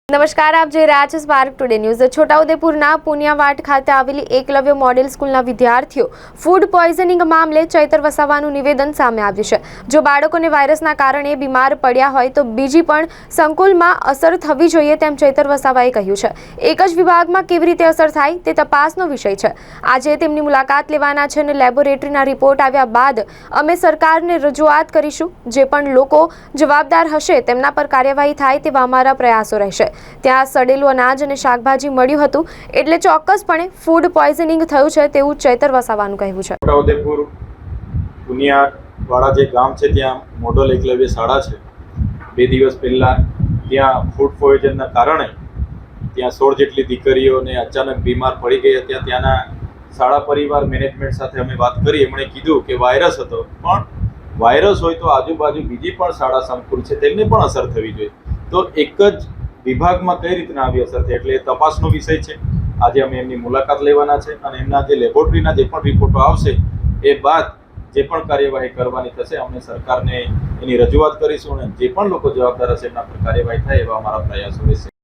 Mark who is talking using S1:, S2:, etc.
S1: નમસ્કાર, આપ જોઈ રહ્યા છો સ્પાર્ક ટુડે ન્યૂઝ। છોટાઉદેપુરના પુનિયાવાડ ખાતે આવેલી એકલવ્ય મોડેલ સ્કૂલના વિદ્યાર્થીઓ ફૂડ પોઈઝનિંગ મામલે ચૈતર વસાવાનું નિવેદન સામે આવ્યું છે। જો બાળકોને વાયરસના કારણે બીમાર પડ્યા હોય તો બીજી પણ સંકુલમાં અસર થવી જોઈએ તેમ ચૈતર વસાવાએ કહ્યું છે। એક જ વિભાગમાં કેવી રીતે અસર થાય તે તપાસનો વિષય છે। આજે તેમની મુલાકાત લેવાના છે અને લેબોરેટરીના રિપોર્ટ આવ્યા બાદ અમે સરકારને રજૂઆત કરીશું। જે પણ લોકો જવાબદાર હશે તેમના પર કાર્યવાહી થાય તેવા અમારા પ્રયાસો રહેશે। ત્યાં સડેલું અનાજ અને શાકભાજી મળ્યું હતું એટલે ચોક્કસપણે ફૂડ પોઈઝનિંગ થયું છે તેવું ચૈતર વસાવાનું કહેવું છે।
S2: છોટાઉદેપુર પુનિયાવાડા જે ગામ છે ત્યાં મોડલ એકલવ્ય શાળા છે। 2 દિવસ પહેલા ત્યાં ફૂડ પોઈઝનના કારણે ત્યાં 16 જેટલી દીકરીઓને અચાનક બીમાર પડી ગઈ હતી। ત્યાંના શાળા પરિવાર મેનેજમેન્ટ સાથે અમે વાત કરી। એમણે કીધું કે વાયરસ હતો, પણ વાયરસ હોય તો આજુબાજુ બીજી પણ શાળા સંકુલ છે તેમને પણ અસર થવી જોઈએ। તો એક જ વિભાગમાં કઈ રીતના આવી અસર થઈ એટલે એ તપાસનો વિષય છે। આજે અમે એમની મુલાકાત લેવાના છે અને એમના જે લેબોરેટરીના જે પણ રિપોર્ટો આવશે એ બાદ જે પણ કાર્યવાહી કરવાની થશે અમે સરકારને એની રજૂઆત કરીશું અને જે પણ લોકો જવાબદાર હશે એમના પર કાર્યવાહી થાય એવા અમારા પ્રયાસો રહેશે।